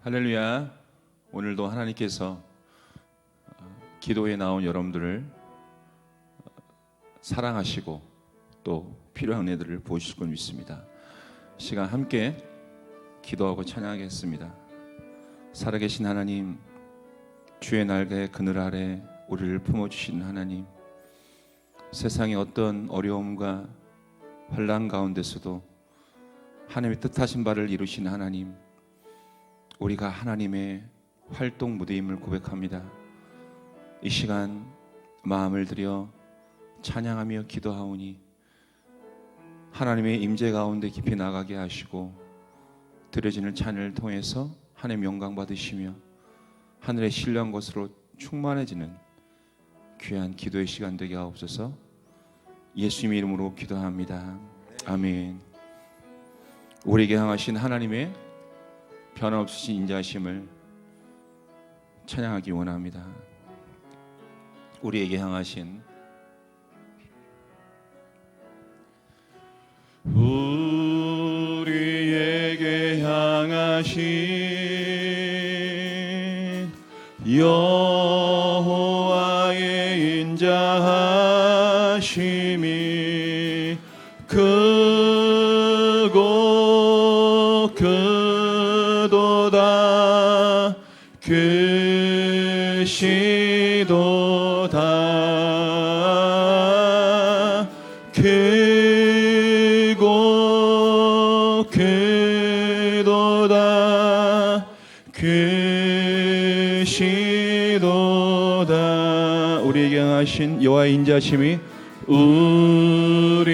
할렐루야. 오늘도 하나님께서 기도에 나온 여러분들을 사랑하시고 또 필요한 은혜들을 보여주실 걸 믿습니다. 시간 함께 기도하고 찬양하겠습니다. 살아계신 하나님, 주의 날개 그늘 아래 우리를 품어주신 하나님, 세상의 어떤 어려움과 환난 가운데서도 하나님의 뜻하신 바를 이루신 하나님, 우리가 하나님의 활동 무대임을 고백합니다. 이 시간 마음을 들여 찬양하며 기도하오니 하나님의 임재 가운데 깊이 나가게 하시고 드려지는 찬양을 통해서 하나님 영광 받으시며 하늘의 신령한 것으로 충만해지는 귀한 기도의 시간 되게 하옵소서. 예수님의 이름으로 기도합니다. 아멘. 우리에게 향하신 하나님의 변함없으신 인자하심을 찬양하기 원합니다. 우리에게 향하신 여호와의 인자하심이 크고 크도다 크시도다 크고 크도다 크시도다. 우리에게 향하신 여호와의 인자하심이 우리에게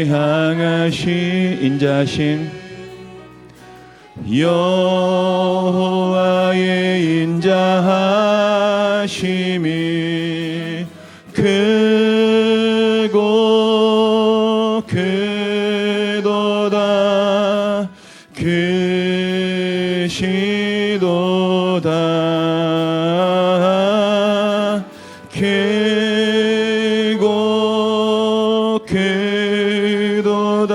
향하신 인자하심 여호와의 인자하심이 크고 크도다 크시도다 크고 크도다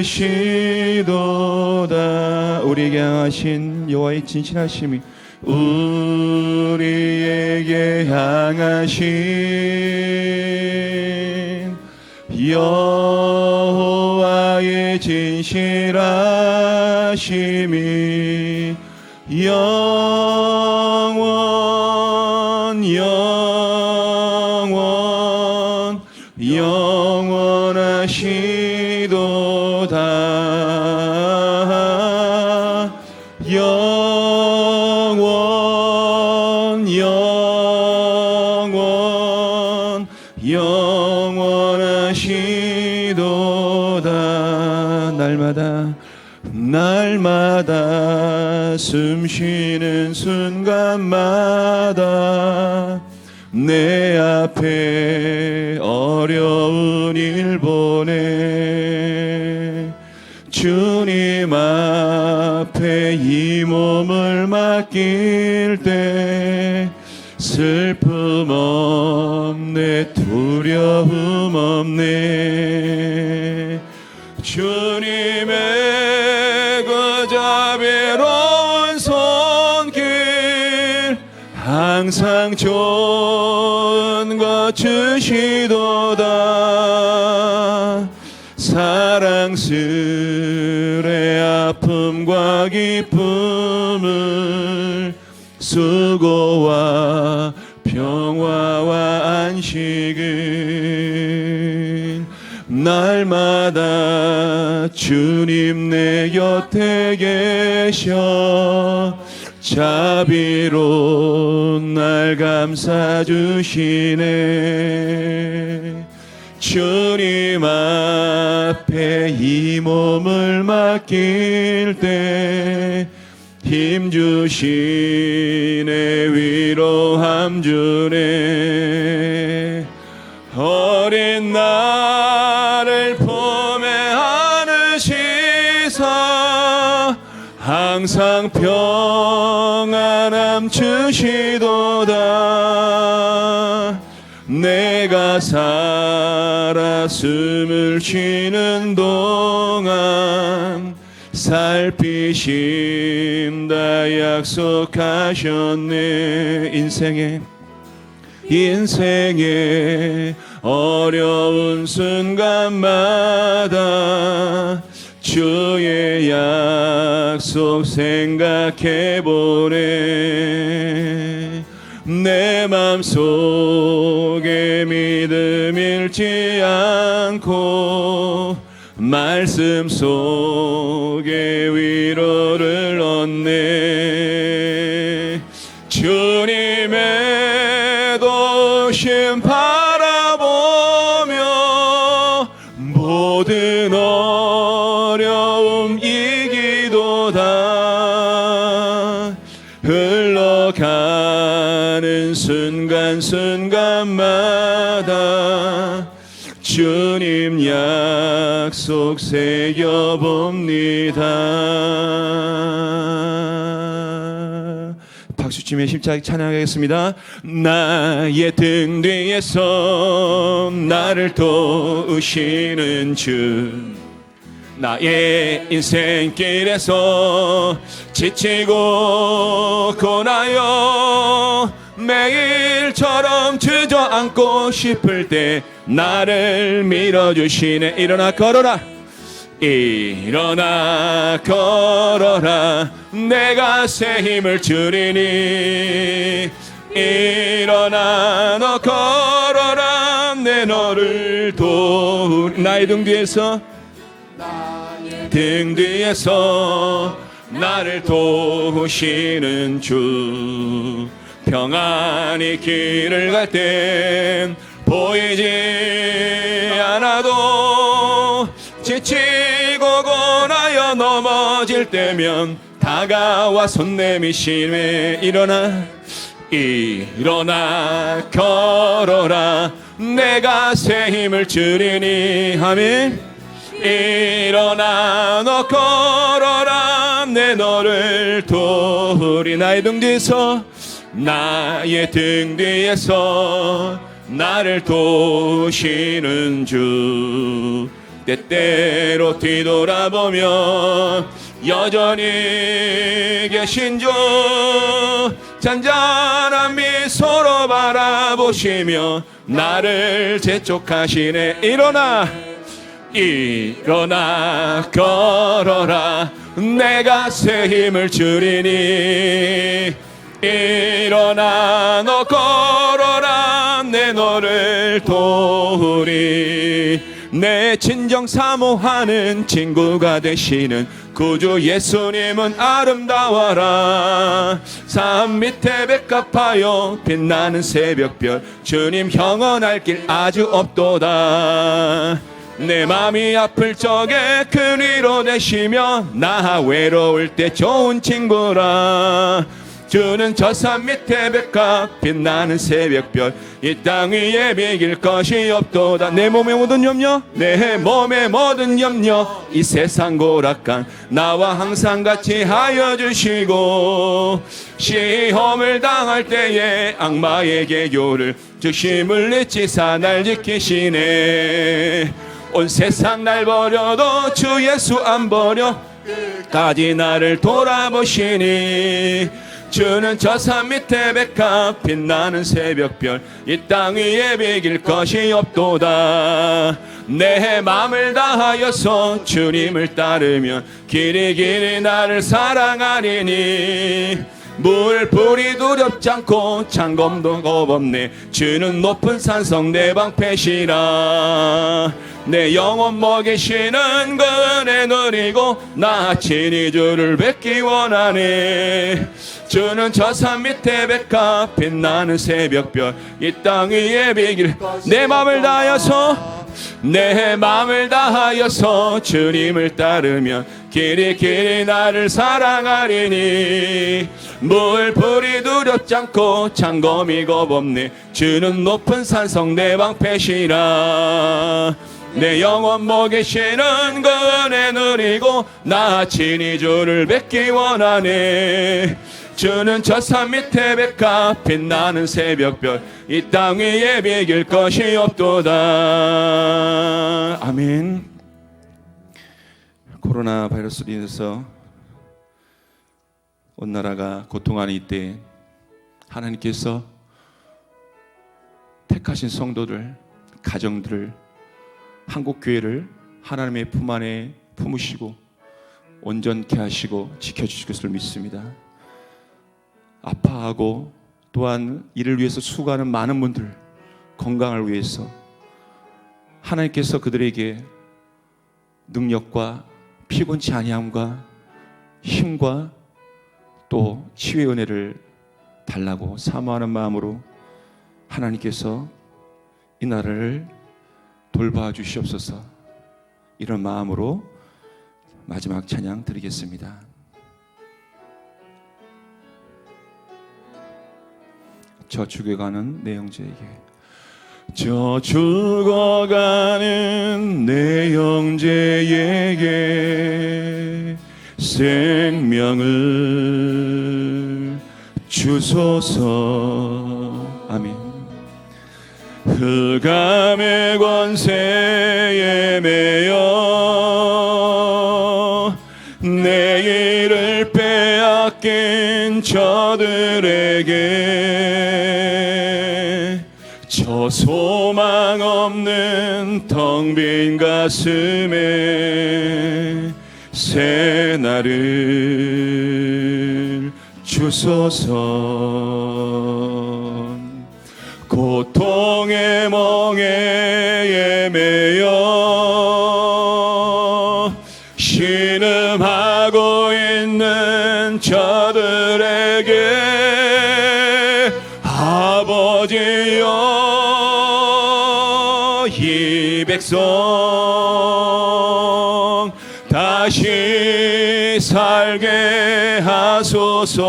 크시도다. 우리에게 향하신 여호와의 진실하심이 우리에게 향하신 여호와의 진실하심이 영원하시도다. 영원하시도다. 날마다 숨쉬는 순간마다 내 앞에 어려운 일 보내 주님 앞에 이 몸을 맡길 때 슬픔 없네 두려움 없네. 주님의 그 자비로운 손길 항상 좋은 것 주시도다. 사랑스레 아픔과 기쁨을 수고와 평화와 안식을 날마다 주님 내 곁에 계셔 자비로운 날 감싸주시네. 주님 앞에 이 몸을 맡길 때 힘주시네 위로함 주네. 어린 나를 품에 안으시사 항상 평안함 주시도다. 내가 살아 숨을 쉬는 동안 살피신다 약속하셨네. 인생의 어려운 순간마다 주의 약속 생각해보네. 내 맘속에 믿음 잃지 않고 말씀 속에 위로를 얻네. 주님의 도심 바라보며 모든 어려움 이기도다. 흘러가는 순간순간마다 주님 약속 새겨봅니다. 박수치며 십자가 찬양하겠습니다. 나의 등 뒤에서 나를 도우시는 주, 나의 인생길에서 지치고 고나여 매일처럼 주저앉고 싶을 때 나를 밀어주시네. 일어나 걸어라, 일어나 걸어라, 내가 새 힘을 주리니. 일어나 너 걸어라, 내 너를 도우리. 나의 등 뒤에서 나를 도우시는 주, 평안히 길을 갈 땐 보이지 않아도 지치고 고나여 넘어질 때면 다가와 손 내미시네. 일어나 걸어라, 내가 새 힘을 주리니. 아멘. 일어나 너 걸어라, 내 너를 도우리. 나의 등 뒤에서 나를 도우시는 주, 때때로 뒤돌아보면 여전히 계신 주, 잔잔한 미소로 바라보시며 나를 재촉하시네. 일어나 걸어라, 내가 새 힘을 주리니. 일어나 너 걸어라, 내 너를 도우리. 내 진정 사모하는 친구가 되시는 구주 예수님은 아름다워라. 산 밑에 백합하여 빛나는 새벽별, 주님 형언할 길 아주 없도다. 내 맘이 아플 적에 큰 위로 되시며 나 외로울 때 좋은 친구라. 주는 저 산 밑에 백합 빛나는 새벽별, 이 땅 위에 비길 것이 없도다. 내 몸의 모든 염려 이 세상 고락간 나와 항상 같이 하여 주시고, 시험을 당할 때에 악마의 개교를 즉시 물리치사 날 지키시네. 온 세상 날 버려도 주 예수 안 버려 끝까지 나를 돌아보시니. 주는 저 산 밑에 백합 빛나는 새벽별, 이 땅 위에 비길 것이 없도다. 내 맘을 다하여서 주님을 따르면 길이 나를 사랑하리니. 물불이 두렵지 않고 창검도 겁없네. 주는 높은 산성 내 방패시라. 내 영혼 먹이시는 그 은혜 누리고 나 친히 주를 뵙기 원하네. 주는 저 산 밑에 백합 빛나는 새벽별, 이 땅 위에 비길 내 맘을 다하여서 주님을 따르면 길이 나를 사랑하리니. 물불이 두렵지 않고 창검이 겁없네. 주는 높은 산성 내 방패시라. 내 영혼 먹이시는 그 은혜 누리고 나 친히 주를 뵙기 원하네. 주는 저 산 밑에 백합 빛나는 새벽별, 이 땅 위에 비길 것이 없도다. 아멘. 코로나 바이러스로 인해서 온 나라가 고통하는 이때 하나님께서 택하신 성도들, 가정들을, 한국교회를 하나님의 품 안에 품으시고 온전케 하시고 지켜주실 것을 믿습니다. 아파하고 또한 이를 위해서 수고하는 많은 분들 건강을 위해서 하나님께서 그들에게 능력과 피곤치 아니함과 힘과 또 치유의 은혜를 달라고 사모하는 마음으로 하나님께서 이 나라를 돌봐 주시옵소서. 이런 마음으로 마지막 찬양 드리겠습니다. 저 죽어가는 내 형제에게, 저 죽어가는 내 형제에게 생명을 주소서. 아멘. 흑암의 권세에 매여 내일을 빼앗긴 저들에게 저 소망 없는 텅 빈 가슴에 새 날을 주소서. 고통의 멍에에 매여 신음하고 있는 저들에게 아버지여 이 백성 다시 살게 하소서.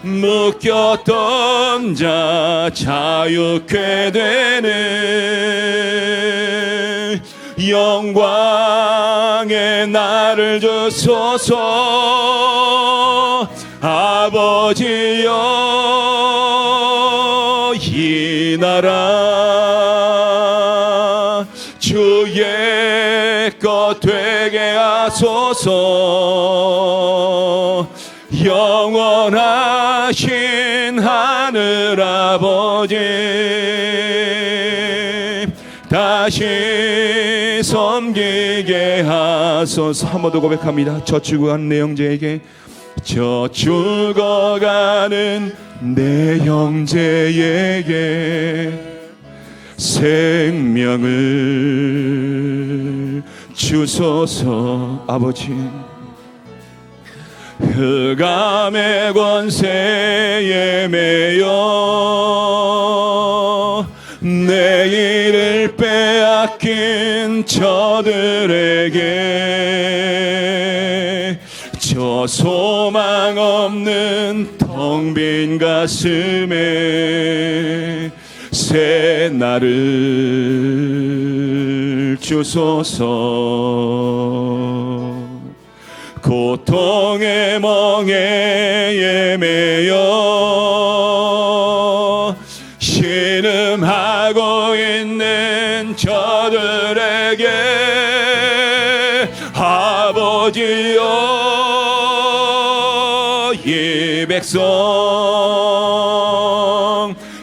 묶였던 자 자유케 되는 영광의 날을 주소서. 아버지여 이 나라 주의 것 되게 하소서. 영원하신 하늘 아버지 다시 섬기게 하소서. 한 번 더 고백합니다. 저 죽어가는 내 형제에게, 저 죽어가는 내 형제에게 생명을 주소서. 아버지, 흑암의 권세에 매여 내일을 빼앗긴 저들에게 저 소망 없는 텅 빈 가슴에 새 날을 주소서. 고통의 멍에에 매여 신음하고 있는 저들에게 아버지여 이 백성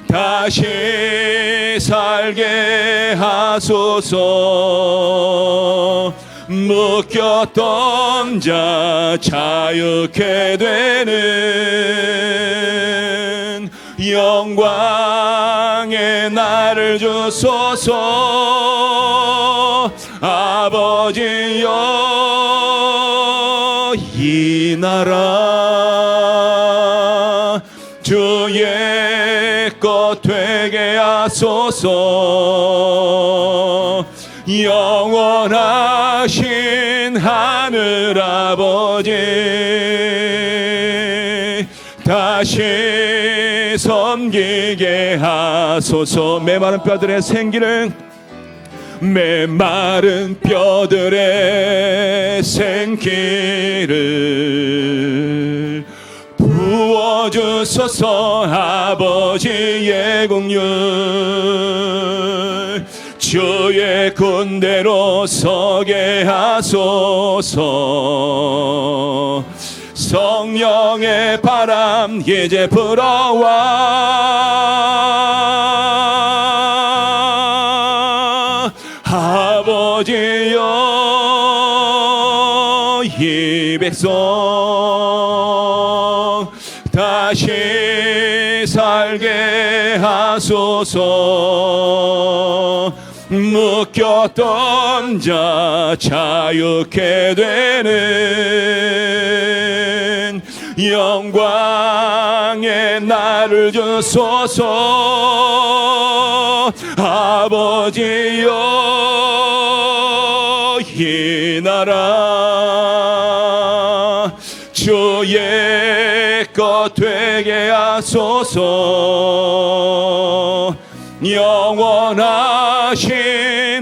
다시 살게 하소서. 묶였던 자 자유케 되는 영광의 날을 주소서. 아버지여 이 나라 주의 것 되게 하소서. 영원하신 하늘 아버지 다시 섬기게 하소서. 메마른 뼈들의 생기를, 메마른 뼈들의 생기를 부어주소서. 아버지의 긍휼 주의 군대로 서게 하소서. 성령의 바람 이제 불어와. 아버지여, 이 백성 다시 살게 하소서. 묶였던 자 자유케 되는 영광의 날을 주소서. 아버지여, 이 나라 주의 것 되게 하소서. 영원하신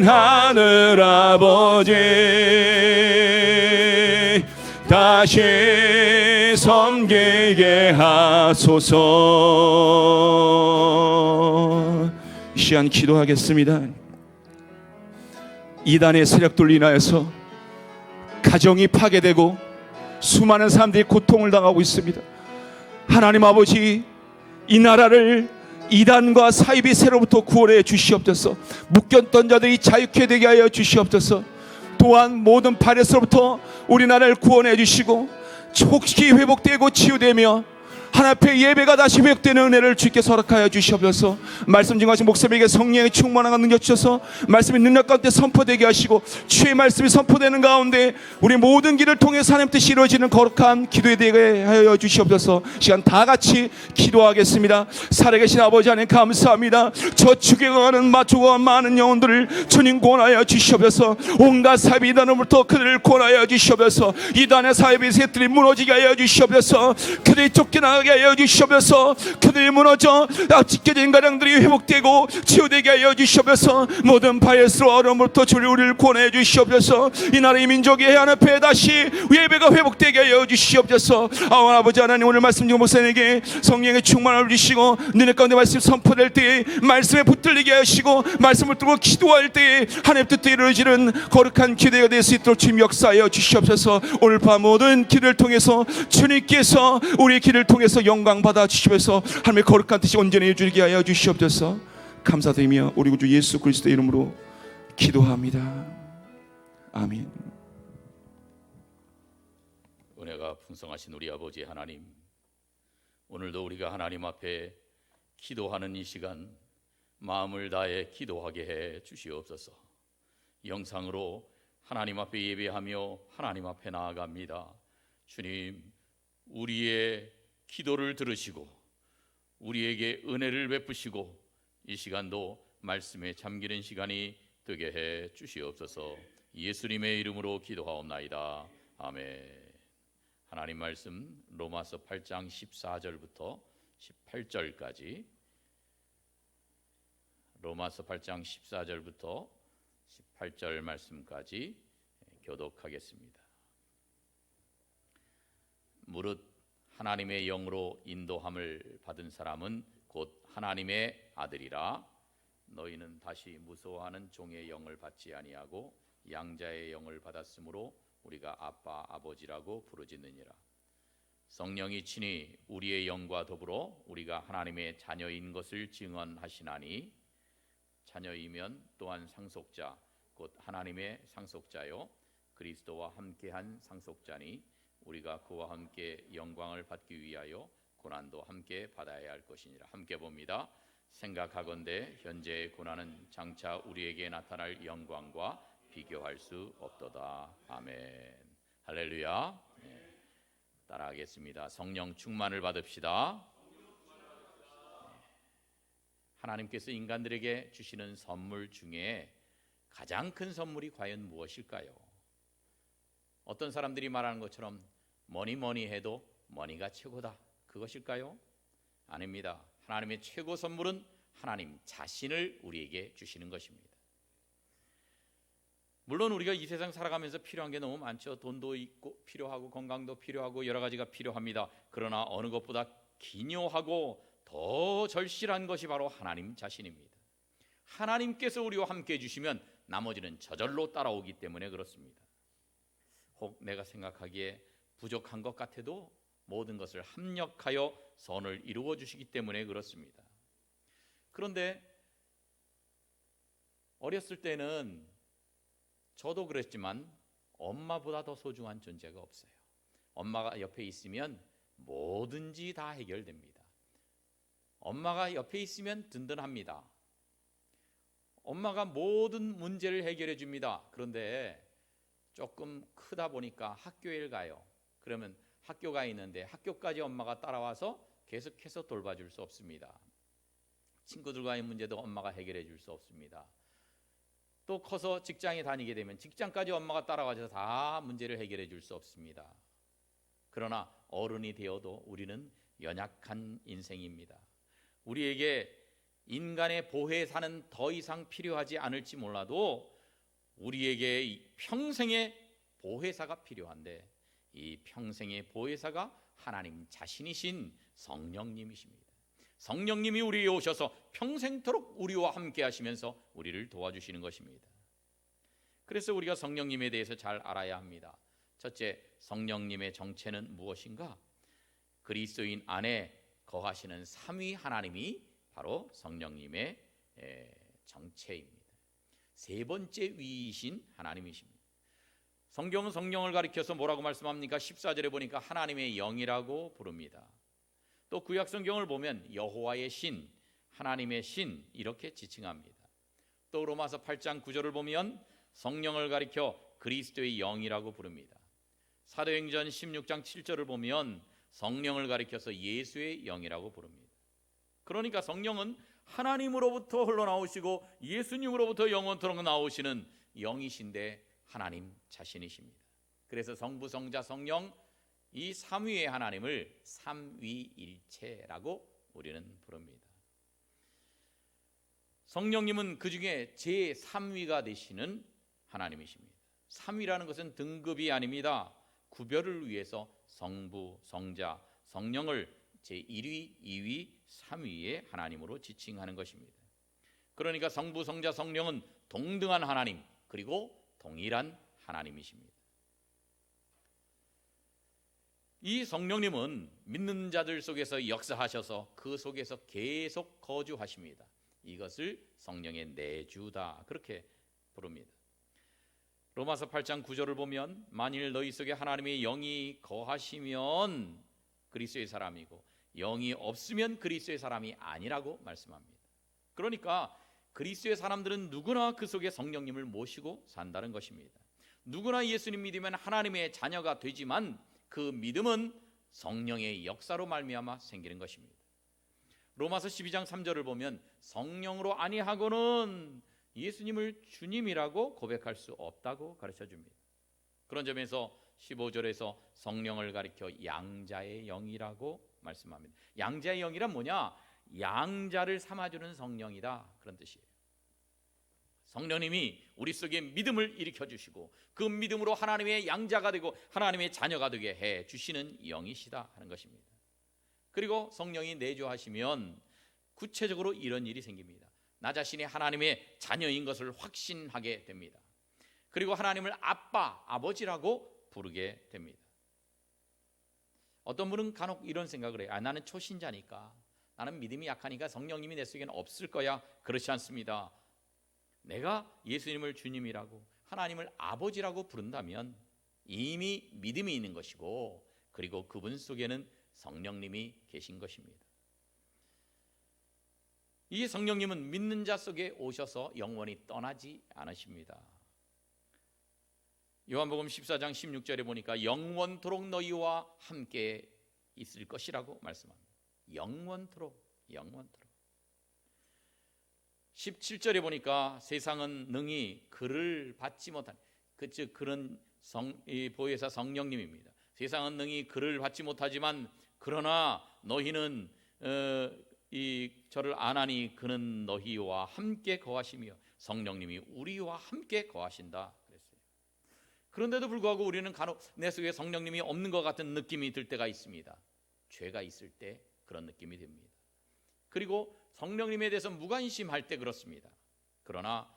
하늘 아버지 다시 섬기게 하소서. 이 시간 기도하겠습니다. 이단의 세력들로 인하여서 가정이 파괴되고 수많은 사람들이 고통을 당하고 있습니다. 하나님 아버지, 이 나라를 이단과 사이비 세로부터 구원해 주시옵소서. 묶였던 자들이 자유케 되게 하여 주시옵소서. 또한 모든 바레스로부터 우리나라를 구원해 주시고 혹시 회복되고 치유되며 하나님의 예배가 다시 회복되는 은혜를 주께 허락하여 주시옵소서. 말씀 증거하신 목사님에게 성령의 충만한 능력 주셔서 말씀이 능력 가운데 선포되게 하시고 주의 말씀이 선포되는 가운데 우리 모든 길을 통해서 하나님 뜻이 이루어지는 거룩한 기도에 되게 하여 주시옵소서. 시간 다 같이 기도하겠습니다. 살아계신 아버지 하나님 감사합니다. 저축에 가는 마초가 많은 영혼들을 주님 구원하여 주시옵소서. 온갖 사이비 이단으로부터 그들을 구원하여 주시옵소서. 이단의 사이비 세력들이 무너지게 하여 주시옵소서. 그들이 쫓겨나가게 하여 주시옵소서. 그들이 무너져 찢겨진 가정들이 회복되고 치유되게 하여 주시옵소서. 모든 바이러스로 어려움으로부터 주를 우리를 구원해 주시옵소서. 이 나라의 민족의 해안 앞에 다시 예배가 회복되게 하여 주시옵소서. 아버지 하나님, 오늘 말씀 중 목사님에게 성령의 충만을 주시고 눈의 가운데 말씀 선포될 때에 말씀에 붙들리게 하시고 말씀을 들고 기도할 때에 하나님 뜻대로 이루어지는 거룩한 기대가 될 수 있도록 주님 역사하여 주시옵소서. 오늘 밤 모든 기도를 통해서 주님께서 우리의 기도를 통해서 영광 받아 주시면서 하나님의 거룩한 뜻이 온전히 이루어지게 하여 주시옵소서. 감사드리며 우리 구주 예수 그리스도의 이름으로 기도합니다. 아멘. 은혜가 풍성하신 우리 아버지 하나님, 오늘도 우리가 하나님 앞에 기도하는 이 시간 마음을 다해 기도하게 해 주시옵소서. 영상으로 하나님 앞에 예배하며 하나님 앞에 나아갑니다. 주님, 우리의 기도를 들으시고 우리에게 은혜를 베푸시고 이 시간도 말씀에 잠기는 시간이 되게 해 주시옵소서. 예수님의 이름으로 기도하옵나이다. 아멘. 하나님 말씀 로마서 8장 14절부터 18절까지, 로마서 8장 14절부터 18절 말씀까지 교독하겠습니다. 무릇 하나님의 영으로 인도함을 받은 사람은 곧 하나님의 아들이라. 너희는 다시 무서워하는 종의 영을 받지 아니하고 양자의 영을 받았으므로 우리가 아빠 아버지라고 부르짖느니라. 성령이 친히 우리의 영과 더불어 우리가 하나님의 자녀인 것을 증언하시나니, 자녀이면 또한 상속자 곧 하나님의 상속자요 그리스도와 함께한 상속자니, 우리가 그와 함께 영광을 받기 위하여 고난도 함께 받아야 할 것이니라. 함께 봅니다. 생각하건대 현재의 고난은 장차 우리에게 나타날 영광과 비교할 수 없도다. 아멘. 할렐루야. 네. 따라하겠습니다. 성령 충만을 받읍시다. 하나님께서 인간들에게 주시는 선물 중에 가장 큰 선물이 과연 무엇일까요? 어떤 사람들이 말하는 것처럼 뭐니 해도 머니가 최고다, 그것일까요? 아닙니다. 하나님의 최고 선물은 하나님 자신을 우리에게 주시는 것입니다. 물론 우리가 이 세상 살아가면서 필요한 게 너무 많죠. 돈도 있고 필요하고 건강도 필요하고 여러 가지가 필요합니다. 그러나 어느 것보다 기묘하고 더 절실한 것이 바로 하나님 자신입니다. 하나님께서 우리와 함께 해주시면 나머지는 저절로 따라오기 때문에 그렇습니다. 혹 내가 생각하기에 부족한 것 같아도 모든 것을 합력하여 선을 이루어 주시기 때문에 그렇습니다. 그런데 어렸을 때는 저도 그랬지만 엄마보다 더 소중한 존재가 없어요. 엄마가 옆에 있으면 뭐든지 다 해결됩니다. 엄마가 옆에 있으면 든든합니다. 엄마가 모든 문제를 해결해 줍니다. 그런데 조금 크다 보니까 학교에 가요. 그러면 학교가 있는데 학교까지 엄마가 따라와서 계속해서 돌봐줄 수 없습니다. 친구들과의 문제도 엄마가 해결해 줄 수 없습니다. 또 커서 직장에 다니게 되면 직장까지 엄마가 따라와서 다 문제를 해결해 줄 수 없습니다. 그러나 어른이 되어도 우리는 연약한 인생입니다. 우리에게 인간의 보혜사는 더 이상 필요하지 않을지 몰라도 우리에게 평생의 보혜사가 필요한데 이 평생의 보혜사가 하나님 자신이신 성령님이십니다. 성령님이 우리에 오셔서 평생토록 우리와 함께 하시면서 우리를 도와주시는 것입니다. 그래서 우리가 성령님에 대해서 잘 알아야 합니다. 첫째, 성령님의 정체는 무엇인가? 그리스도인 안에 거하시는 삼위 하나님이 바로 성령님의 정체입니다. 세 번째 위이신 하나님이십니다. 성경은 성령을 가리켜서 뭐라고 말씀합니까? 14절에 보니까 하나님의 영이라고 부릅니다. 또 구약 성경을 보면 여호와의 신, 하나님의 신 이렇게 지칭합니다. 또 로마서 8장 9절을 보면 성령을 가리켜 그리스도의 영이라고 부릅니다. 사도행전 16장 7절을 보면 성령을 가리켜서 예수의 영이라고 부릅니다. 그러니까 성령은 하나님으로부터 흘러나오시고 예수님으로부터 영원토록 나오시는 영이신데 하나님 자신이십니다. 그래서 성부, 성자, 성령 이 삼위의 하나님을 삼위일체라고 우리는 부릅니다. 성령님은 그 중에 제3위가 되시는 하나님이십니다. 3위라는 것은 등급이 아닙니다. 구별을 위해서 성부, 성자, 성령을 제1위, 2위, 3위의 하나님으로 지칭하는 것입니다. 그러니까 성부, 성자, 성령은 동등한 하나님 그리고 동일한 하나님이십니다. 이 성령님은 믿는 자들 속에서 역사하셔서 그 속에서 계속 거주하십니다. 이것을 성령의 내주다 그렇게 부릅니다. 로마서 8장 9절을 보면 만일 너희 속에 하나님의 영이 거하시면 그리스도의 사람이고 영이 없으면 그리스도의 사람이 아니라고 말씀합니다. 그러니까 그리스도의 사람들은 누구나 그 속에 성령님을 모시고 산다는 것입니다. 누구나 예수님 믿으면 하나님의 자녀가 되지만 그 믿음은 성령의 역사로 말미암아 생기는 것입니다. 로마서 12장 3절을 보면 성령으로 아니하고는 예수님을 주님이라고 고백할 수 없다고 가르쳐줍니다. 그런 점에서 15절에서 성령을 가리켜 양자의 영이라고 말씀합니다. 양자의 영이란 뭐냐? 양자를 삼아주는 성령이다 그런 뜻이에요. 성령님이 우리 속에 믿음을 일으켜주시고 그 믿음으로 하나님의 양자가 되고 하나님의 자녀가 되게 해주시는 영이시다 하는 것입니다. 그리고 성령이 내주하시면 구체적으로 이런 일이 생깁니다. 나 자신이 하나님의 자녀인 것을 확신하게 됩니다. 그리고 하나님을 아빠, 아버지라고 부르게 됩니다. 어떤 분은 간혹 이런 생각을 해요. 나는 초신자니까, 나는 믿음이 약하니까 성령님이 내 속에는 없을 거야. 그렇지 않습니다. 내가 예수님을 주님이라고 하나님을 아버지라고 부른다면 이미 믿음이 있는 것이고 그리고 그분 속에는 성령님이 계신 것입니다. 이 성령님은 믿는 자 속에 오셔서 영원히 떠나지 않으십니다. 요한복음 14장 16절에 보니까 영원토록 너희와 함께 있을 것이라고 말씀합니다. 영원토록. 17절에 보니까 세상은 능히 그를 받지 못한 즉 그런 보혜사 성령님입니다. 세상은 능히 그를 받지 못하지만 그러나 너희는 저를 아나니 그는 너희와 함께 거하시며 성령님이 우리와 함께 거하신다 그랬어요. 그런데도 불구하고 우리는 간혹 내 속에 성령님이 없는 것 같은 느낌이 들 때가 있습니다. 죄가 있을 때 그런 느낌이 듭니다. 그리고 성령님에 대해서 무관심할 때 그렇습니다. 그러나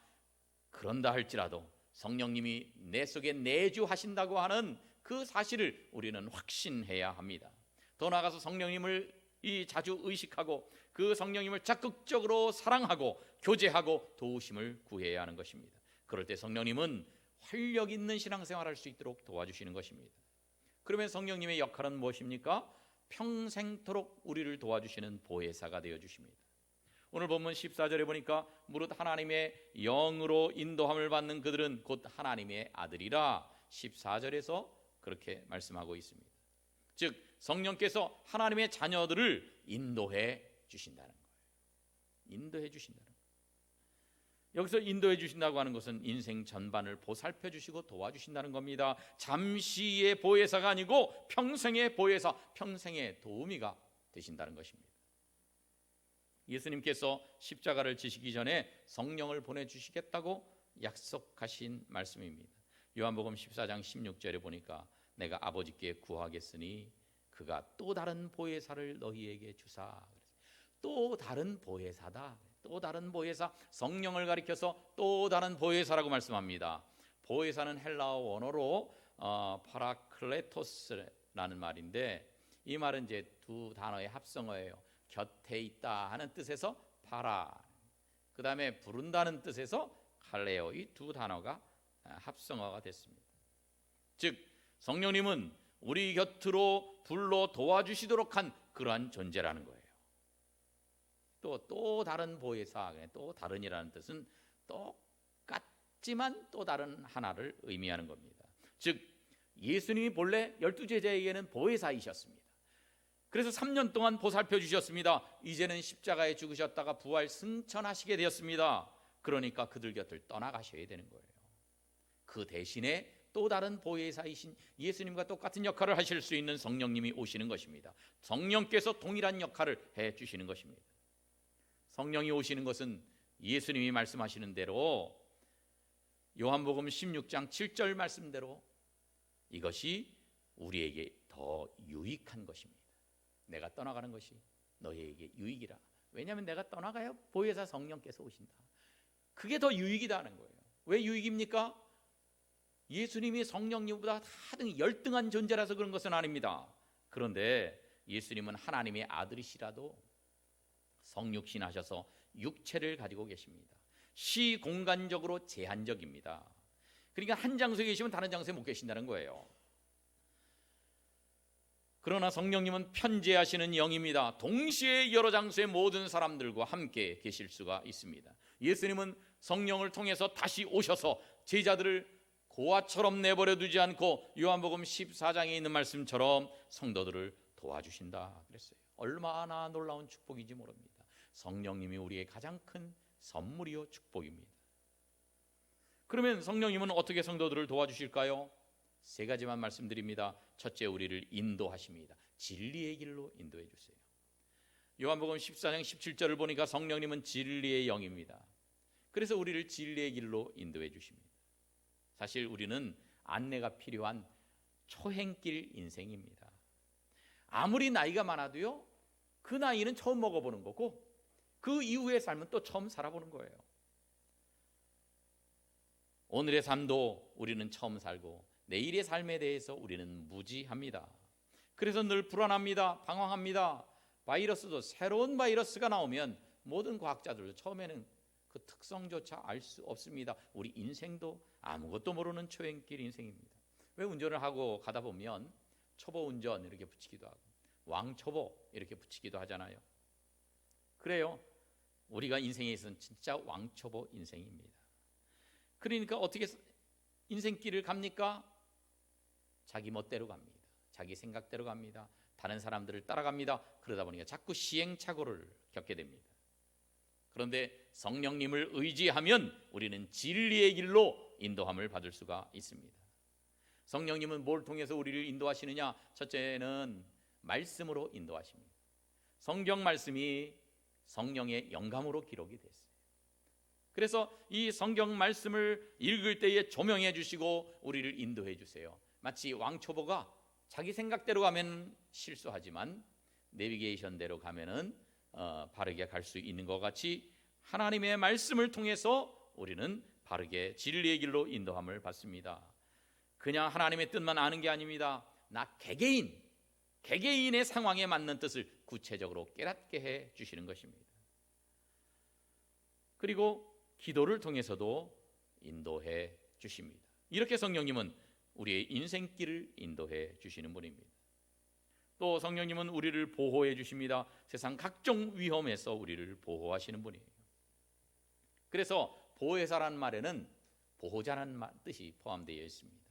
그런다 할지라도 성령님이 내 속에 내주하신다고 하는 그 사실을 우리는 확신해야 합니다. 더 나아가서 성령님을 자주 의식하고 그 성령님을 적극적으로 사랑하고 교제하고 도우심을 구해야 하는 것입니다. 그럴 때 성령님은 활력 있는 신앙생활을 할 수 있도록 도와주시는 것입니다. 그러면 성령님의 역할은 무엇입니까? 평생토록 우리를 도와주시는 보혜사가 되어주십니다. 오늘 본문 14절에 보니까 무릇 하나님의 영으로 인도함을 받는 그들은 곧 하나님의 아들이라 14절에서 그렇게 말씀하고 있습니다. 즉 성령께서 하나님의 자녀들을 인도해 주신다는 거예요. 인도해 주신다는 거예요. 여기서 인도해 주신다고 하는 것은 인생 전반을 보살펴 주시고 도와주신다는 겁니다. 잠시의 보혜사가 아니고 평생의 보혜사, 평생의 도우미가 되신다는 것입니다. 예수님께서 십자가를 지시기 전에 성령을 보내주시겠다고 약속하신 말씀입니다. 요한복음 14장 16절에 보니까 내가 아버지께 구하겠으니 그가 또 다른 보혜사를 너희에게 주사. 또 다른 보혜사다. 또 다른 보혜사, 성령을 가리켜서 또 다른 보혜사라고 말씀합니다. 보혜사는 헬라어 원어로 파라클레토스라는 말인데 이 말은 이제 두 단어의 합성어예요. 곁에 있다 하는 뜻에서 파라, 그 다음에 부른다는 뜻에서 칼레오, 이 두 단어가 합성어가 됐습니다. 즉 성령님은 우리 곁으로 불러 도와주시도록 한 그러한 존재라는 거예요. 또 다른 보혜사, 또 다른이라는 뜻은 똑같지만 또 다른 하나를 의미하는 겁니다. 즉 예수님이 본래 12제자에게는 보혜사이셨습니다. 그래서 3년 동안 보살펴 주셨습니다. 이제는 십자가에 죽으셨다가 부활 승천하시게 되었습니다. 그러니까 그들 곁을 떠나가셔야 되는 거예요. 그 대신에 또 다른 보혜사이신 예수님과 똑같은 역할을 하실 수 있는 성령님이 오시는 것입니다. 성령께서 동일한 역할을 해주시는 것입니다. 성령이 오시는 것은 예수님이 말씀하시는 대로 요한복음 16장 7절 말씀대로 이것이 우리에게 더 유익한 것입니다. 내가 떠나가는 것이 너희에게 유익이라. 왜냐하면 내가 떠나가야 보혜사 성령께서 오신다. 그게 더 유익이다는 거예요. 왜 유익입니까? 예수님이 성령님보다 하등 열등한 존재라서 그런 것은 아닙니다. 그런데 예수님은 하나님의 아들이시라도 성육신하셔서 육체를 가지고 계십니다. 시공간적으로 제한적입니다. 그러니까 한 장소에 계시면 다른 장소에 못 계신다는 거예요. 그러나 성령님은 편재하시는 영입니다. 동시에 여러 장소의 모든 사람들과 함께 계실 수가 있습니다. 예수님은 성령을 통해서 다시 오셔서 제자들을 고아처럼 내버려 두지 않고 요한복음 14장에 있는 말씀처럼 성도들을 도와주신다 그랬어요. 얼마나 놀라운 축복인지 모릅니다. 성령님이 우리의 가장 큰 선물이요 축복입니다. 그러면 성령님은 어떻게 성도들을 도와주실까요? 세 가지만 말씀드립니다. 첫째, 우리를 인도하십니다. 진리의 길로 인도해 주세요. 요한복음 14장 17절을 보니까 성령님은 진리의 영입니다. 그래서 우리를 진리의 길로 인도해 주십니다. 사실 우리는 안내가 필요한 초행길 인생입니다. 아무리 나이가 많아도요, 그 나이는 처음 먹어보는 거고 그 이후의 삶은 또 처음 살아보는 거예요. 오늘의 삶도 우리는 처음 살고 내일의 삶에 대해서 우리는 무지합니다. 그래서 늘 불안합니다. 방황합니다. 바이러스도 새로운 바이러스가 나오면 모든 과학자들도 처음에는 그 특성조차 알 수 없습니다. 우리 인생도 아무것도 모르는 초행길 인생입니다. 왜 운전을 하고 가다 보면 초보 운전 이렇게 붙이기도 하고 왕초보 이렇게 붙이기도 하잖아요. 그래요. 우리가 인생에 있어서는 진짜 왕초보 인생입니다. 그러니까 어떻게 인생길을 갑니까? 자기 멋대로 갑니다. 자기 생각대로 갑니다. 다른 사람들을 따라갑니다. 그러다 보니까 자꾸 시행착오를 겪게 됩니다. 그런데 성령님을 의지하면 우리는 진리의 길로 인도함을 받을 수가 있습니다. 성령님은 뭘 통해서 우리를 인도하시느냐? 첫째는 말씀으로 인도하십니다. 성경 말씀이 성령의 영감으로 기록이 됐어요. 그래서 이 성경 말씀을 읽을 때에 조명해 주시고 우리를 인도해 주세요. 마치 왕초보가 자기 생각대로 가면 실수하지만 내비게이션대로 가면은 바르게 갈 수 있는 것 같이 하나님의 말씀을 통해서 우리는 바르게 진리의 길로 인도함을 받습니다. 그냥 하나님의 뜻만 아는 게 아닙니다. 나 개개인의 상황에 맞는 뜻을 구체적으로 깨닫게 해 주시는 것입니다. 그리고 기도를 통해서도 인도해 주십니다. 이렇게 성령님은 우리의 인생길을 인도해 주시는 분입니다. 또 성령님은 우리를 보호해 주십니다. 세상 각종 위험에서 우리를 보호하시는 분이에요. 그래서 보혜사라는 말에는 보호자라는 뜻이 포함되어 있습니다.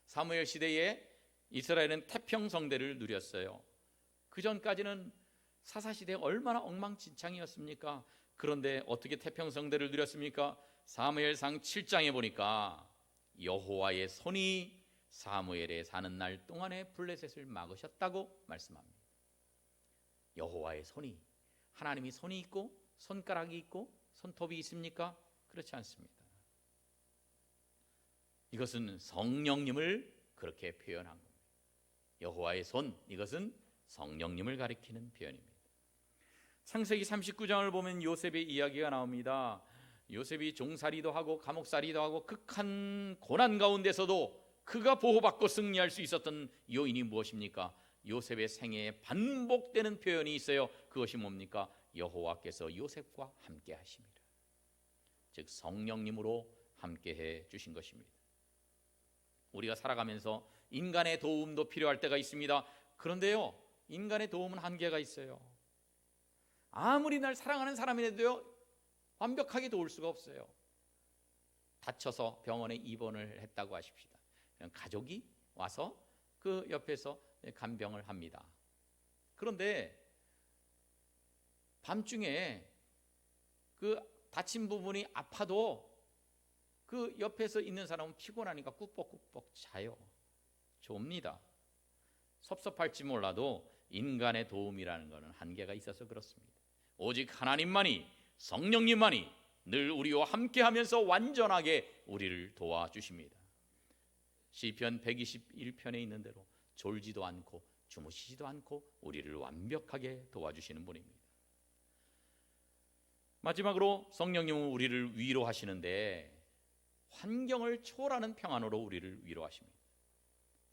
사무엘 시대에 이스라엘은 태평성대를 누렸어요. 그 전까지는 사사시대에 얼마나 엉망진창이었습니까? 그런데 어떻게 태평성대를 누렸습니까? 사무엘상 7장에 보니까 여호와의 손이 사무엘에 사는 날 동안에 블레셋을 막으셨다고 말씀합니다. 여호와의 손이, 하나님이 손이 있고 손가락이 있고 손톱이 있습니까? 그렇지 않습니다. 이것은 성령님을 그렇게 표현한 겁니다. 여호와의 손, 이것은 성령님을 가리키는 표현입니다. 창세기 39장을 보면 요셉의 이야기가 나옵니다. 요셉이 종살이도 하고 감옥살이도 하고 극한 고난 가운데서도 그가 보호받고 승리할 수 있었던 요인이 무엇입니까? 요셉의 생애에 반복되는 표현이 있어요. 그것이 뭡니까? 여호와께서 요셉과 함께 하십니다. 즉 성령님으로 함께해 주신 것입니다. 우리가 살아가면서 인간의 도움도 필요할 때가 있습니다. 그런데요, 인간의 도움은 한계가 있어요. 아무리 날 사랑하는 사람이라도요, 완벽하게 도울 수가 없어요. 다쳐서 병원에 입원을 했다고 하십시다. 가족이 와서 그 옆에서 간병을 합니다. 그런데 밤중에 그 다친 부분이 아파도 그 옆에서 있는 사람은 피곤하니까 꾸벅꾸벅 자요. 좁니다. 섭섭할지 몰라도 인간의 도움이라는 것은 한계가 있어서 그렇습니다. 오직 하나님만이, 성령님만이 늘 우리와 함께하면서 완전하게 우리를 도와주십니다. 시편 121편에 있는 대로 졸지도 않고 주무시지도 않고 우리를 완벽하게 도와주시는 분입니다. 마지막으로 성령님은 우리를 위로하시는데 환경을 초월하는 평안으로 우리를 위로하십니다.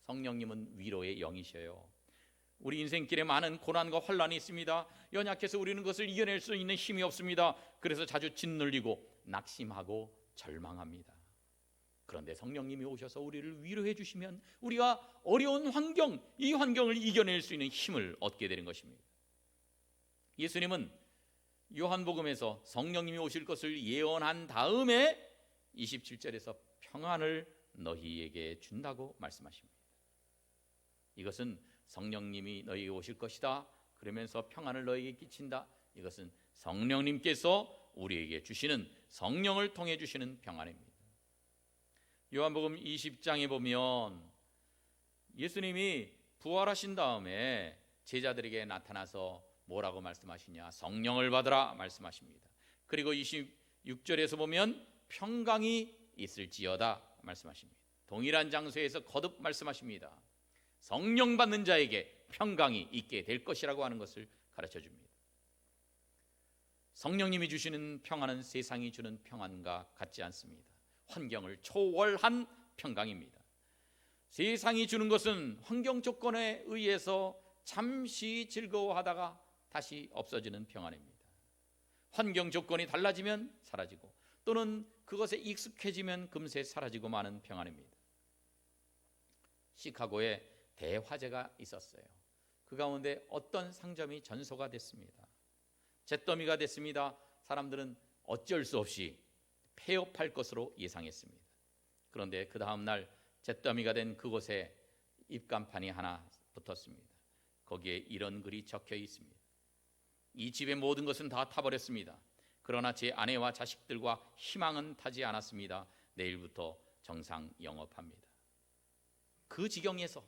성령님은 위로의 영이셔요. 우리 인생길에 많은 고난과 환란이 있습니다. 연약해서 우리는 그것을 이겨낼 수 있는 힘이 없습니다. 그래서 자주 짓눌리고 낙심하고 절망합니다. 그런데 성령님이 오셔서 우리를 위로해 주시면 우리가 어려운 환경, 이 환경을 이겨낼 수 있는 힘을 얻게 되는 것입니다. 예수님은 요한복음에서 성령님이 오실 것을 예언한 다음에 27절에서 평안을 너희에게 준다고 말씀하십니다. 이것은 성령님이 너희에게 오실 것이다, 그러면서 평안을 너희에게 끼친다. 이것은 성령님께서 우리에게 주시는, 성령을 통해 주시는 평안입니다. 요한복음 20장에 보면 예수님이 부활하신 다음에 제자들에게 나타나서 뭐라고 말씀하시냐? 성령을 받으라 말씀하십니다. 그리고 26절에서 보면 평강이 있을지어다 말씀하십니다. 동일한 장소에서 거듭 말씀하십니다. 성령 받는 자에게 평강이 있게 될 것이라고 하는 것을 가르쳐 줍니다. 성령님이 주시는 평안은 세상이 주는 평안과 같지 않습니다. 환경을 초월한 평강입니다. 세상이 주는 것은 환경 조건에 의해서 잠시 즐거워하다가 다시 없어지는 평안입니다. 환경 조건이 달라지면 사라지고 또는 그것에 익숙해지면 금세 사라지고 마는 평안입니다. 시카고에 대화재가 있었어요. 그 가운데 어떤 상점이 전소가 됐습니다. 잿더미가 됐습니다. 사람들은 어쩔 수 없이 폐업할 것으로 예상했습니다. 그런데 그 다음 날 잿더미가 된 그곳에 입간판이 하나 붙었습니다. 거기에 이런 글이 적혀 있습니다. 이 집의 모든 것은 다 타버렸습니다. 그러나 제 아내와 자식들과 희망은 타지 않았습니다. 내일부터 정상 영업합니다. 그 지경에서,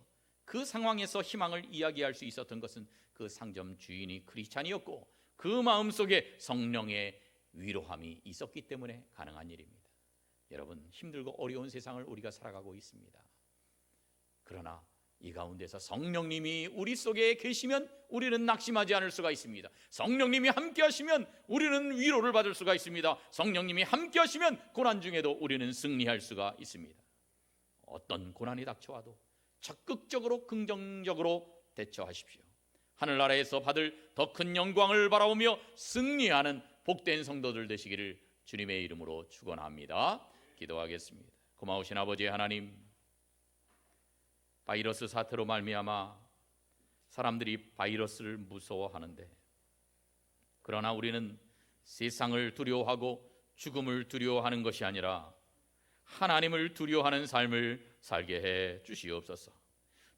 그 상황에서 희망을 이야기할 수 있었던 것은 그 상점 주인이 크리스찬이었고 그 마음속에 성령의 위로함이 있었기 때문에 가능한 일입니다. 여러분, 힘들고 어려운 세상을 우리가 살아가고 있습니다. 그러나 이 가운데서 성령님이 우리 속에 계시면 우리는 낙심하지 않을 수가 있습니다. 성령님이 함께 하시면 우리는 위로를 받을 수가 있습니다. 성령님이 함께 하시면 고난 중에도 우리는 승리할 수가 있습니다. 어떤 고난이 닥쳐와도 적극적으로 긍정적으로 대처하십시오. 하늘나라에서 받을 더 큰 영광을 바라보며 승리하는 복된 성도들 되시기를 주님의 이름으로 축원합니다. 기도하겠습니다. 고마우신 아버지 하나님, 바이러스 사태로 말미암아 사람들이 바이러스를 무서워하는데, 그러나 우리는 세상을 두려워하고 죽음을 두려워하는 것이 아니라 하나님을 두려워하는 삶을 살게 해 주시옵소서.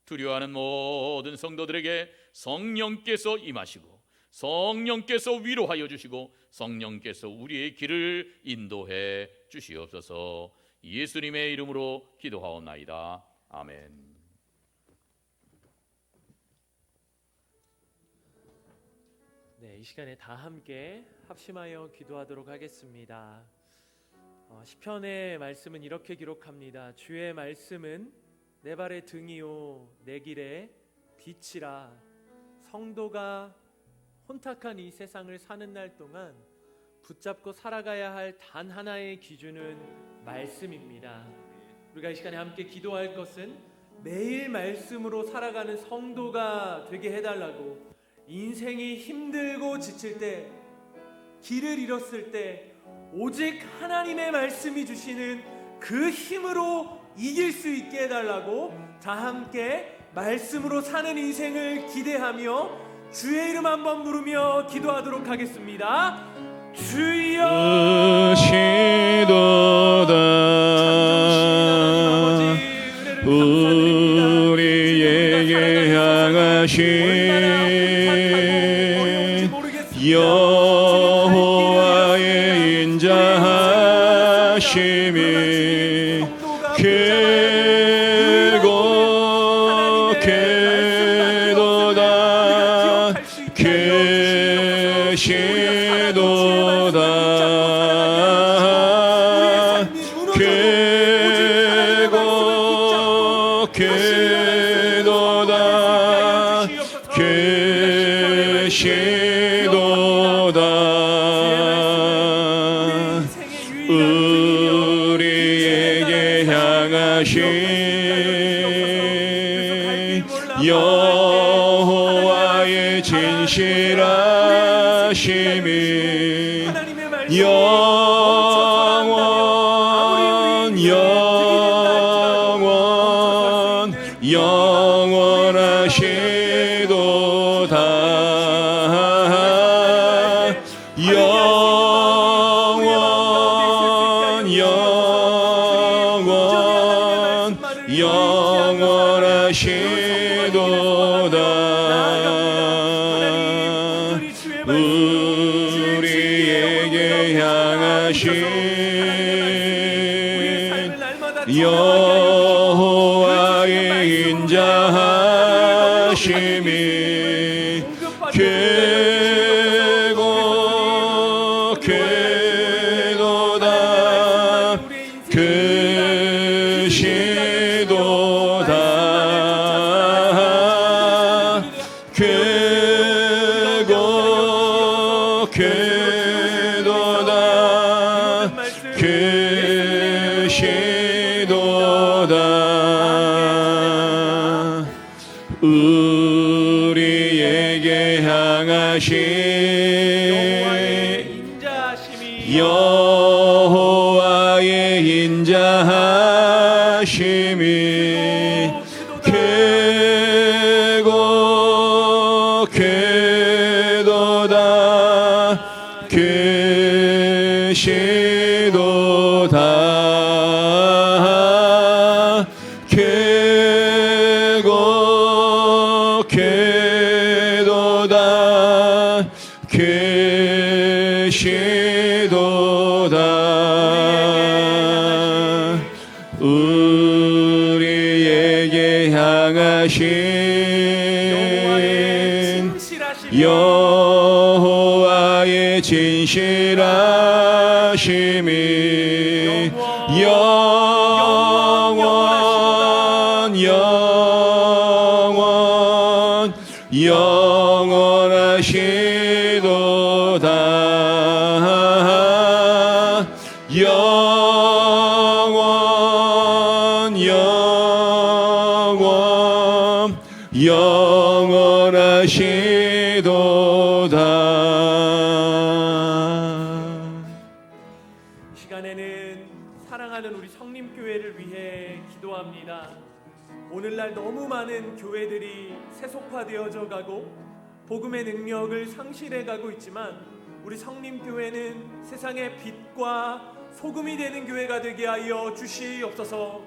두려워하는 모든 성도들에게 성령께서 임하시고 성령께서 위로하여 주시고 성령께서 우리의 길을 인도해 주시옵소서. 예수님의 이름으로 기도하옵나이다. 아멘. 네, 이 시간에 다 함께 합심하여 기도하도록 하겠습니다. 시편의 말씀은 이렇게 기록합니다. 주의 말씀은 내 발의 등이요 내 길의 빛이라. 성도가 혼탁한 이 세상을 사는 날 동안 붙잡고 살아가야 할 단 하나의 기준은 말씀입니다. 우리가 이 시간에 함께 기도할 것은 매일 말씀으로 살아가는 성도가 되게 해달라고, 인생이 힘들고 지칠 때, 길을 잃었을 때 오직 하나님의 말씀이 주시는 그 힘으로 이길 수 있게 해달라고 다 함께 말씀으로 사는 인생을 기대하며 주의 이름 한번 부르며 기도하도록 하겠습니다. 주여 시도다 우리에게 향하신 여호와의 인자하심이 크고 크도다 크시도다 크고 크도다 크시도다 우리에게 향하신 여호와의 진실하심이 영원하시도다 영원하시도다 우리에게 향하신 여호와의 인자하심이 크고 크도다 크시도다 크고 크도다 크시도다 우리에게 향하신 여호와의 인자하심이 크고 크도다 크시도다 크고 크도다 크시도다 우리에게 향하신 여호와의 진실하심이 영원하시도다 영원하시도다. 영원하시도다. 이 시간에는 사랑하는 우리 성림교회를 위해 기도합니다. 오늘날 너무 많은 교회들이 세속화되어져 가고 복음의 능력을 상실해 가고 있지만 우리 성림교회는 세상의 빛과 소금이 되는 교회가 되게 하여 주시옵소서.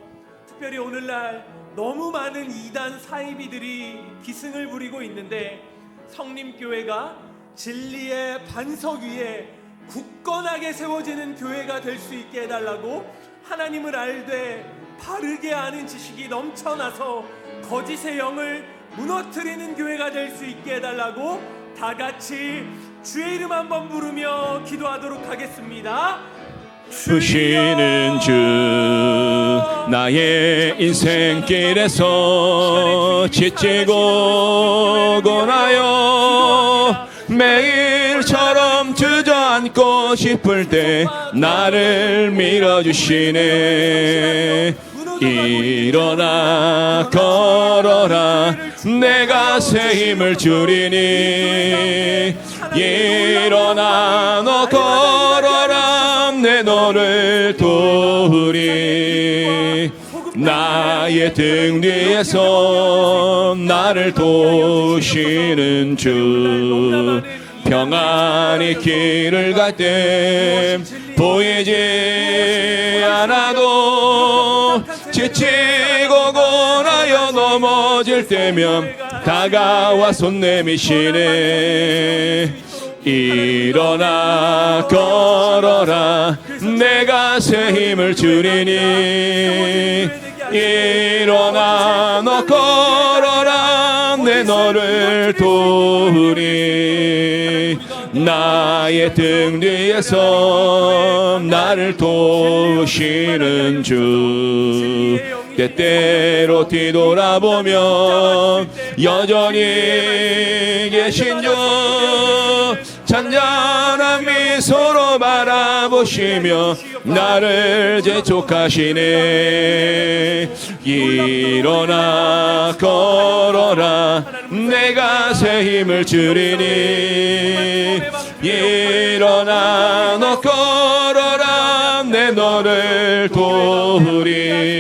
특별히 오늘날 너무 많은 이단 사이비들이 기승을 부리고 있는데 성림교회가 진리의 반석 위에 굳건하게 세워지는 교회가 될 수 있게 해달라고, 하나님을 알되 바르게 아는 지식이 넘쳐나서 거짓의 영을 무너뜨리는 교회가 될 수 있게 해달라고 다 같이 주의 이름 한번 부르며 기도하도록 하겠습니다. 주시는 주 나의 인생길에서 지치고 고나여 매일처럼 주저앉고 싶을 때 나를 밀어주시네. 일어나 걸어라 내가 새 힘을 주리니. 일어나 너 걸어라 내 너를 도우리. 나의 등 뒤에서 나를 도우시는 주. 평안히 길을 갈 때 보이지 않아도 지치고 고나여 넘어질 때면 다가와 손 내미시네. 일어나 걸어라 내가 새 힘을 주리니. 일어나 너 걸어라 내 너를 도우리. 나의 등 뒤에서 나를 도우시는 주. 때때로 뒤돌아보면 여전히 계신 주. 잔잔한 미소로 바라보시며 나를 재촉하시네. 일어나 걸어라 내가 새 힘을 주리니. 일어나 너 걸어라 내 너를 도우리.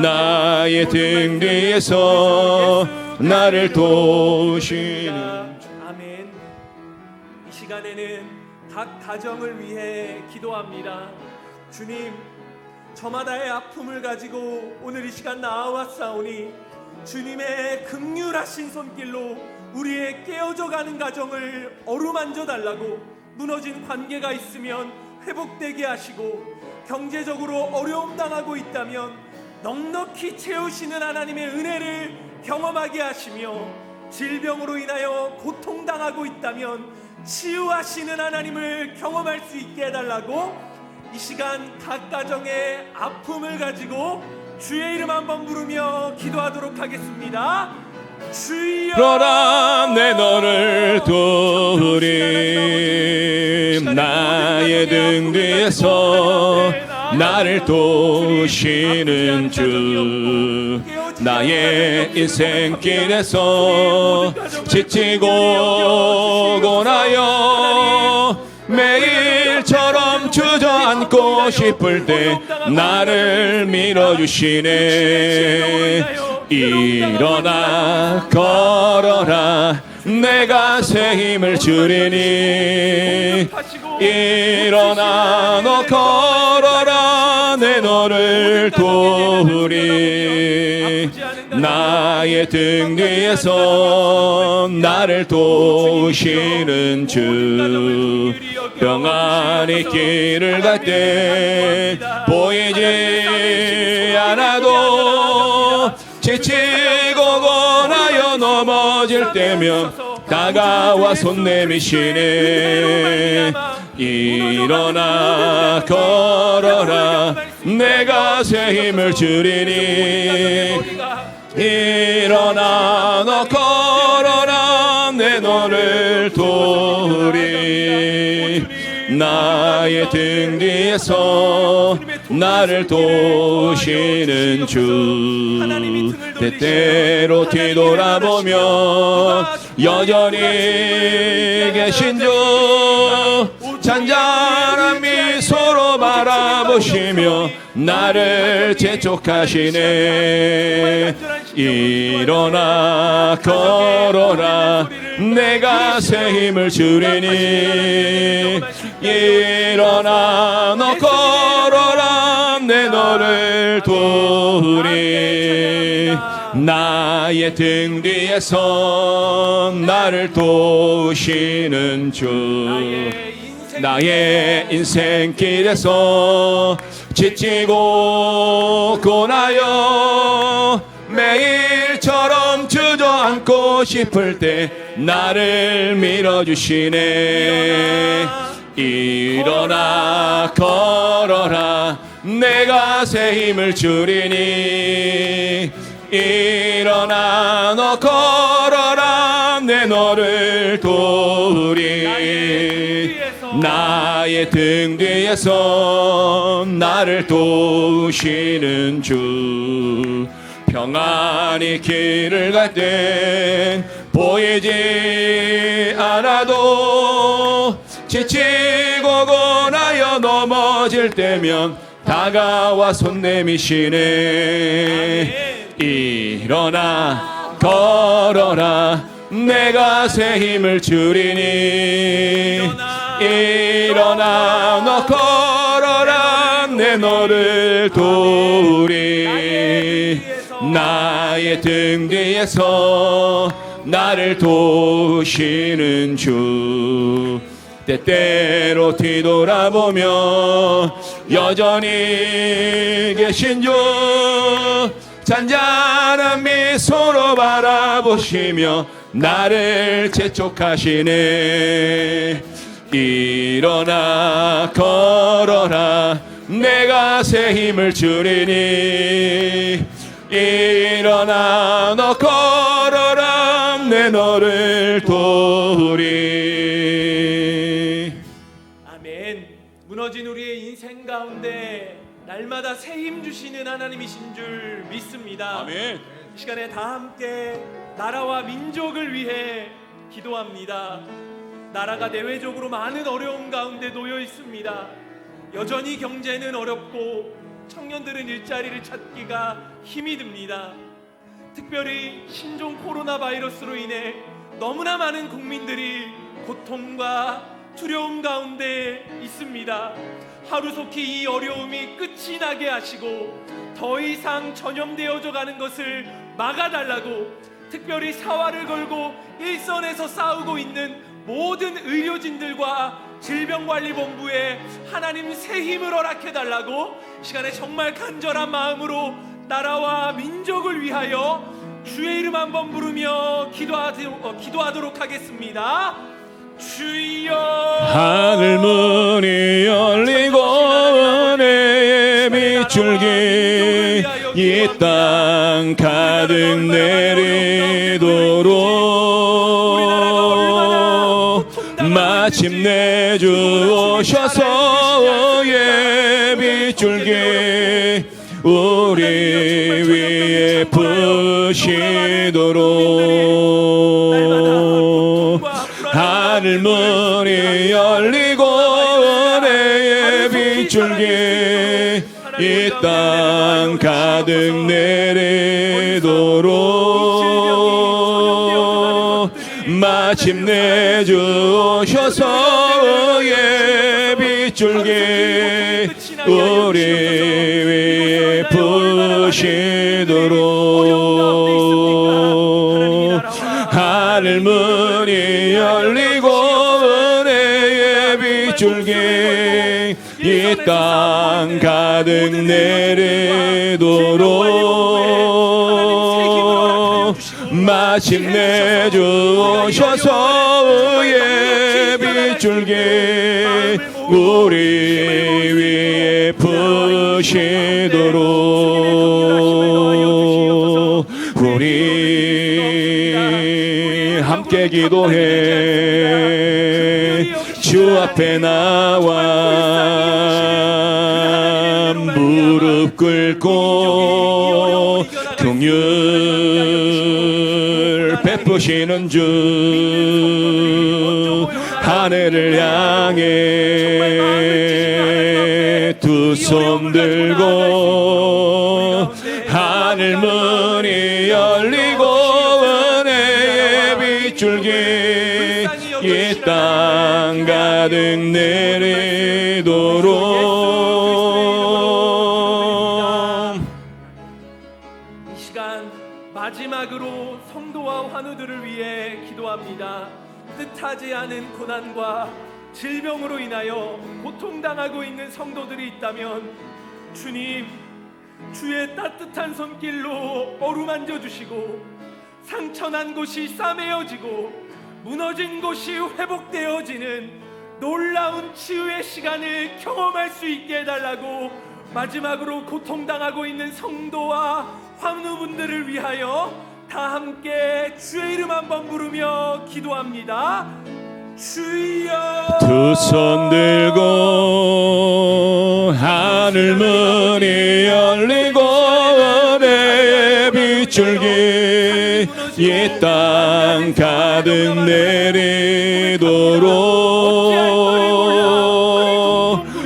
나의 등 뒤에서 나를 도우시는. 아멘. 이 시간에는 각 가정을 위해 기도합니다. 주님, 저마다의 아픔을 가지고 오늘 이 시간 나와왔사오니 주님의 긍휼하신 손길로 우리의 깨어져가는 가정을 어루만져 달라고, 무너진 관계가 있으면 회복되게 하시고, 경제적으로 어려움 당하고 있다면 넉넉히 채우시는 하나님의 은혜를 경험하게 하시며, 질병으로 인하여 고통당하고 있다면 치유하시는 하나님을 경험할 수 있게 해달라고, 이 시간 각 가정의 아픔을 가지고 주의 이름 한번 부르며 기도하도록 하겠습니다. 주여 걸어라 내 너를 도우리. 나의 등 뒤에서 나를 도우시는 주. 나의 인생길에서 지치고 고나여 매일처럼 주저앉고 싶을 때 나를 밀어주시네. 일어나 걸어라 내가 새 힘을 주리니. 일어나 너 걸어라 내 너를 도우리. 나의 등 뒤에서 나를 도우시는 주. 평안히 길을 갈 때 보이지 않아도 지치고 고나여 넘어질 때면 다가와 손 내미시네. 일어나 걸어라 내가 새 힘을 주리니. 일어나 너 걸어라 나의 등 뒤에서 나를 도우시는 주 때때로 뒤돌아보면 여전히 계신 주 잔잔한 미소로 바라보시며 나를 재촉하시네. 일어나 걸어라 내가 새 힘을 주리니. 일어나 너 걸어라 내 너를 도우리. 나의 등 뒤에서 나를 도우시는 주 나의 인생길에서 지치고 고나여 매일처럼 주저앉고 싶을 때 나를 밀어주시네. 일어나 걸어라 내가 새 힘을 주리니. 일어나 너 걸어라 내 너를 도우리. 나의 등 뒤에서 나를 도우시는 주 평안히 길을 갈 땐 보이지 않아도 지치고 고나여 넘어질 때면 다가와 손 내미시네. 일어나 걸어라 내가 새 힘을 주리니. 일어나 너 걸어라 내 너를 도우리. 나의 등 뒤에서 나를 도우시는 주 때때로 뒤돌아보며 여전히 계신 주 잔잔한 미소로 바라보시며 나를 재촉하시네. 일어나 걸어라 내가 새 힘을 주리니. 일어나 너 걸어라 내 너를 도우리. 아멘. 무너진 우리의 인생 가운데 날마다 새 힘 주시는 하나님이신 줄 믿습니다. 아멘. 이 시간에 다 함께 나라와 민족을 위해 기도합니다. 나라가 내외적으로 많은 어려움 가운데 놓여 있습니다. 여전히 경제는 어렵고 청년들은 일자리를 찾기가 힘이 듭니다. 특별히 신종 코로나 바이러스로 인해 너무나 많은 국민들이 고통과 두려움 가운데 있습니다. 하루속히 이 어려움이 끝이 나게 하시고 더 이상 전염되어져 가는 것을 막아달라고 특별히 사활을 걸고 일선에서 싸우고 있는 모든 의료진들과 질병관리본부에 하나님 새 힘을 허락해달라고 시간에 정말 간절한 마음으로 나라와 민족을 위하여 주의 이름 한번 부르며 기도하도록 하겠습니다. 주여. 하늘 문이 열리고 내 빗줄기 이 땅 가득 내리도록 마침내 주 오셔서 빗줄기 우리 위에 부시도록 하늘 문이 열리고 내 빗줄기 이 땅 가득 내리도록 마침내 주 오셔서 빗줄기 우리 위에 부시도록 하늘 문이 열리고 내 빗줄기 이 땅 가득 내리도록 마침내 주 오셔서 빗줄기 우리 위에 부시도록 우리 함께 기도해. 주 주 앞에 나와 무릎 꿇고 긍휼 베푸시는 주 하늘을 향해 두 손 들고 하늘 문이 열리고 은혜의 빗줄기 이 땅 가득 내리도록. 이 시간 마지막으로 성도와 환우들을 위해 기도합니다. 뜻하지 않은 고난과 질병으로 인하여 고통당하고 있는 성도들이 있다면 주님, 주의 따뜻한 손길로 어루만져 주시고 상처난 곳이 싸매어지고 무너진 곳이 회복되어지는 놀라운 치유의 시간을 경험할 수 있게 해달라고 마지막으로 고통당하고 있는 성도와 환우분들을 위하여 다 함께 주의 이름 한번 부르며 기도합니다. 주여. 두 손 들고 하늘 문이 열리고 은혜의 빗줄기 이 땅 가득 내리도록.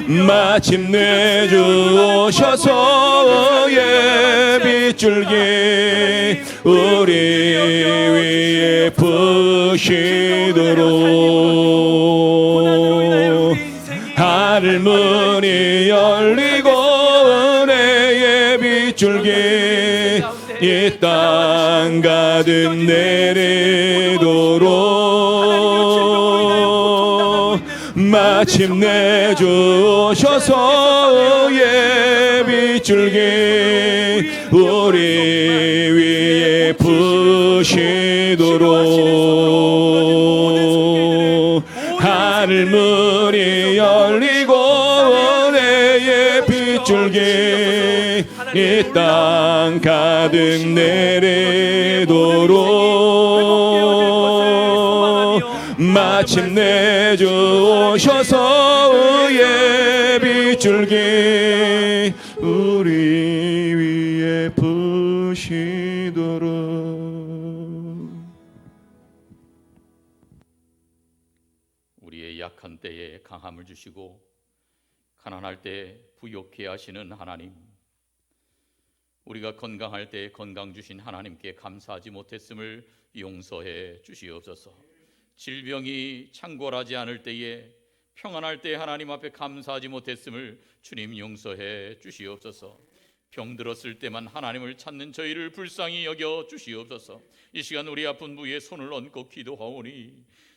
마침내 주 오셔서 은혜의 빗줄기 우리 위에 푸시도록. 하늘 문이 열리고 은혜의 빗줄기 이 땅 가득 내리도록. 마침내 주 오셔서 은혜의 빗줄기 우리 위에 푸시도록. 하늘 문이 열리고 은혜의 빗줄기 이 땅 가득 내리도록. 마침내 주 오셔서 은혜의 빗줄기 우리 위에 푸시도록. 우리의 약한 때에 강함을 주시고 가난할 때 부욕해 하시는 하나님, 우리가 건강할 때 건강 주신 하나님께 감사하지 못했음을 용서해 주시옵소서. 질병이 창궐하지 않을 때에 평안할 때 하나님 앞에 감사하지 못했음을 주님 용서해 주시옵소서. 병들었을 때만 하나님을 찾는 저희를 불쌍히 여겨 주시옵소서. 이 시간 우리 아픈 부위에 손을 얹고 기도하오니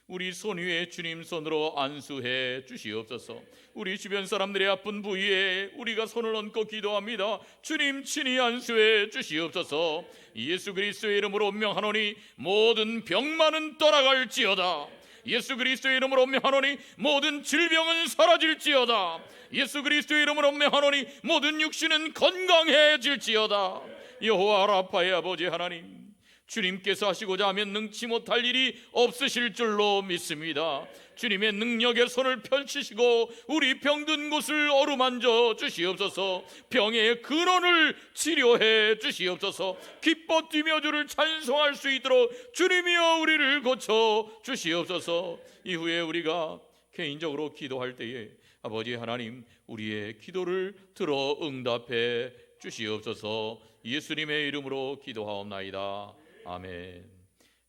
우리 손 위에 주님 손으로 안수해 주시옵소서. 우리 주변 사람들의 아픈 부위에 우리가 손을 얹고 기도합니다. 주님 친히 안수해 주시옵소서. 예수 그리스도의 이름으로 명하노니 모든 병만은 떠나갈지어다. 예수 그리스도의 이름으로 명하노니 모든 질병은 사라질지어다. 예수 그리스도의 이름으로 명하노니 모든 육신은 건강해질지어다. 여호와 라파의 아버지 하나님, 주님께서 하시고자 하면 능치 못할 일이 없으실 줄로 믿습니다. 주님의 능력의 손을 펼치시고 우리 병든 곳을 어루만져 주시옵소서. 병의 근원을 치료해 주시옵소서. 기뻐 뛰며 주를 찬송할 수 있도록 주님이여 우리를 고쳐 주시옵소서. 이후에 우리가 개인적으로 기도할 때에 아버지 하나님, 우리의 기도를 들어 응답해 주시옵소서. 예수님의 이름으로 기도하옵나이다. 아멘.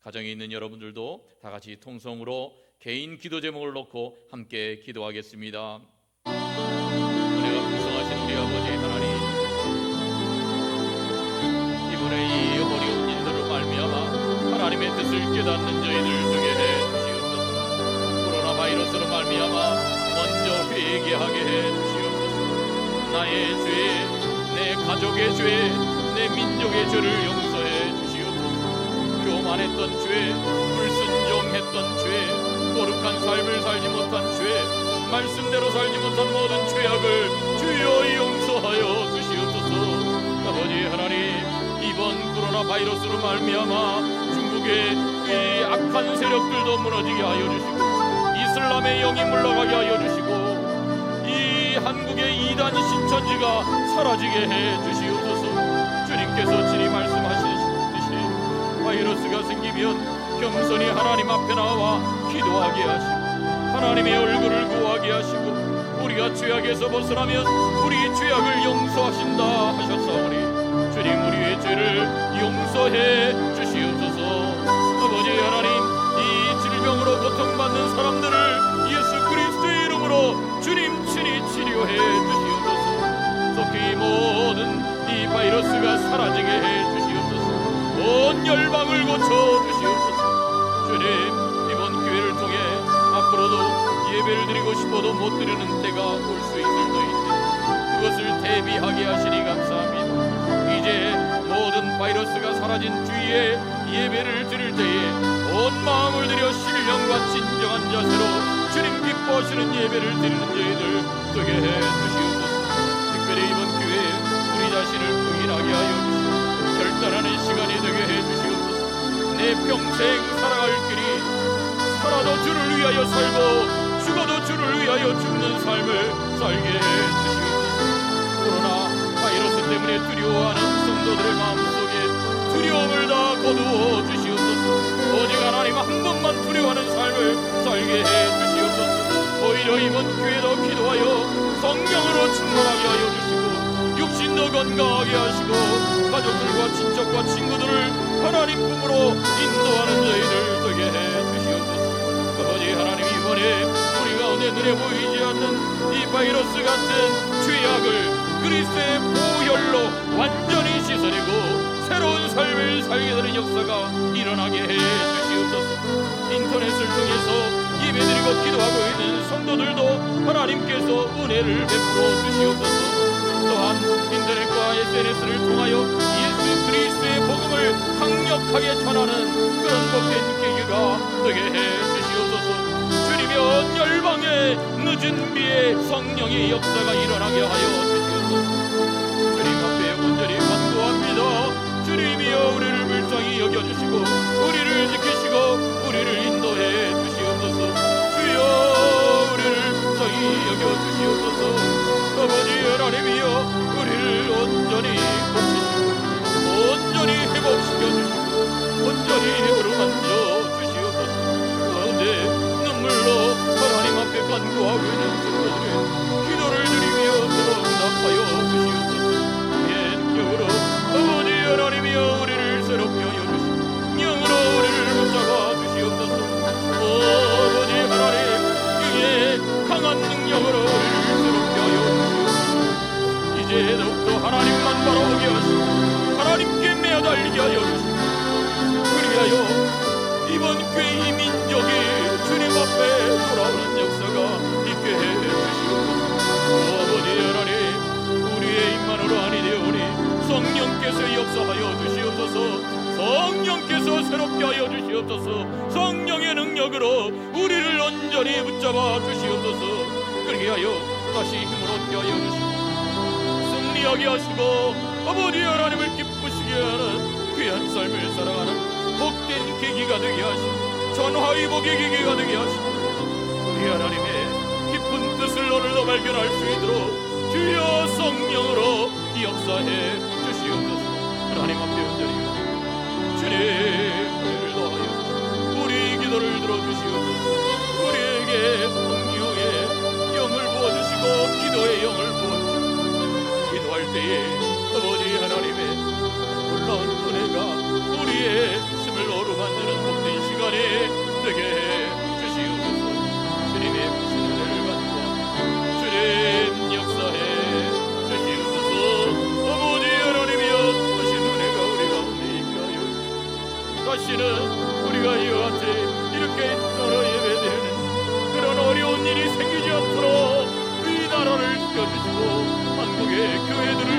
가정에 있는 여러분들도 다 같이 통성으로 개인 기도 제목을 놓고 함께 기도하겠습니다. 은혜가 풍성하신 우리 아버지 하나님, 이번에 이 어려운 일들로 말미암아 하나님의 뜻을 깨닫는 저희들 되게 해 주시옵소서. 코로나 바이러스로 말미암아 먼저 회개하게 해 주시옵소서. 나의 죄, 내 가족의 죄, 내 민족의 죄를 용서해 주시옵소서. 교만했던 죄, 불순종했던 죄, 거룩한 삶을 살지 못한 죄, 말씀대로 살지 못한 모든 죄악을 주여 용서하여 주시옵소서. 아버지 하나님, 이번 코로나 바이러스로 말미암아 중국의 이 악한 세력들도 무너지게 하여 주시고 이슬람의 영이 물러가게 하여 주시고 이 한국의 이단 신천지가 사라지게 해 주시옵소서. 주님께서 친히 말씀하시듯이 바이러스가 생기면 겸손히 하나님 앞에 나와 기도하게 하시고 하나님의 얼굴을 구하게 하시고 우리가 죄악에서 벗어나면 우리 죄악을 용서하신다 하셨사오니 주님 우리의 죄를 용서해 주시옵소서. 아버지 하나님 이 질병으로 고통받는 사람들을 예수 그리스도의 이름으로 주님 친히 치료해 주시옵소서. 속히 모든 이 바이러스가 사라지게 해 주시옵소서. 온 열방을 고쳐 주시옵소서. 주님 이번 기회를 통해 앞으로도 예배를 드리고 싶어도 못 드리는 때가 올 수 있을터인데 그것을 대비하게 하시니 감사합니다. 이제 모든 바이러스가 사라진 주위에 예배를 드릴 때에 온 마음을 들여 신령과 진정한 자세로 주님 기뻐하시는 예배를 드리는 저희들 되게 해 주시옵소서. 특별히 이번 기회에 우리 자신을 부인하게 하여 주시고 결단하는 시간이 되게 해 주시옵소서. 내 평생 살아갈 길이 살아도 주를 위하여 살고 죽어도 주를 위하여 죽는 삶을 살게 해 주시옵소서. 코로나 바이러스 때문에 두려워하는 성도들의 마음속에 두려움을 다 거두어 주시옵소서. 오직 하나님 한 분만 두려워하는 삶을 살게 해 주시옵소서. 오히려 이번 기회도 기도하여 성령으로 충만하게 하여 주시고 육신도 건강하게 하시고 가족들과 친척과 친구들을 하나님 품으로 인도하는 저희들 되게 해 주시옵소서. 아버지 하나님 이번에 우리 가운데 눈에 보이지 않는 이 바이러스 같은 죄악을 그리스도의 보혈로 완전히 씻어내고 새로운 삶을 살게 되는 역사가 일어나게 해 주시옵소서. 인터넷을 통해서 예배드리고 기도하고 있는 성도들도 하나님께서 은혜를 베풀어 주시옵소서. 또한 인터넷과 SNS를 통하여 예수 그리스도의 복음을 강력하게 전하는 그런 복된 계기가 되게 해 주시옵소서. 주님의 온 열방에 늦은 비에 성령의 역사가 일어나게 하여 주시옵소서. 주님 앞에 온전히 간구합니다. 주님이여 우리를 불쌍히 여겨주시고 우리를 지키시고 우리를 인도해 주시옵소서. 주여 우리를 불쌍히 여겨주시옵소서. 아버지 하나님이여 우리를 온전히 고치시고 온전히 회복시켜주시고 온전히 어루만져 주시옵소서. 그런데 눈물로 하나님 앞에 간구하고 있는 성도들의 기도를 드리며 응답하여 주시옵소서. 영으로 아버지 하나님이여 우리를 새롭게 하여 주시고 영으로 우리를 붙잡아 주시옵소서. 아버지 하나님 영의 강한 능력으로 우리를 새롭게 하여 주시옵소서. 이제 더욱더 하나님만 바라보게 하시고 하나님께 매달리게 하여 주시고 그리하여 이번 교회 이 민족이 주님 앞에 돌아오는 역사가 있게 해 주시옵소서. 아버지 하나님 우리의 입만으로 아니 되오니 성령께서 역사하여 주시옵소서. 성령께서 새롭게 하여 주시옵소서. 성령의 능력으로 우리를 온전히 붙잡아 주시옵소서. 그렇게 하여 다시 힘을 얻게 하여 주시고 승리하게 하시고 아버지 하나님을 기쁘시게 하는 귀한 삶을 살아가는 복된 계기가 되게 하시고 전화위복의 계기가 되게 하시고 우리 하나님의 깊은 뜻을 오늘도 발견할 수 있도록 주여 성령으로 역사해 주시옵소서. 하나님 앞에 온전히 주님 우리를 도와여 우리 기도를 들어주시옵소서. 우리에게 성령의 영을 부어주시고 기도의 영을 부어주시고 기도할 때에 아버지 하나님의 놀라운 은혜가 우리의 심을 어루만지는 복된 시간이 되게 해 주시옵소서. 주님의 크신 은혜를 받고 주님 역사해 주시옵소서. 아버지 하나님이여 크신 은혜가 우리 가운데 있게 하여 다시는 우리가 이와 같이 이렇게 서로 예배드리는 그런 어려운 일이 생기지 않도록 이 나라를 지켜주시고 한국의 교회들을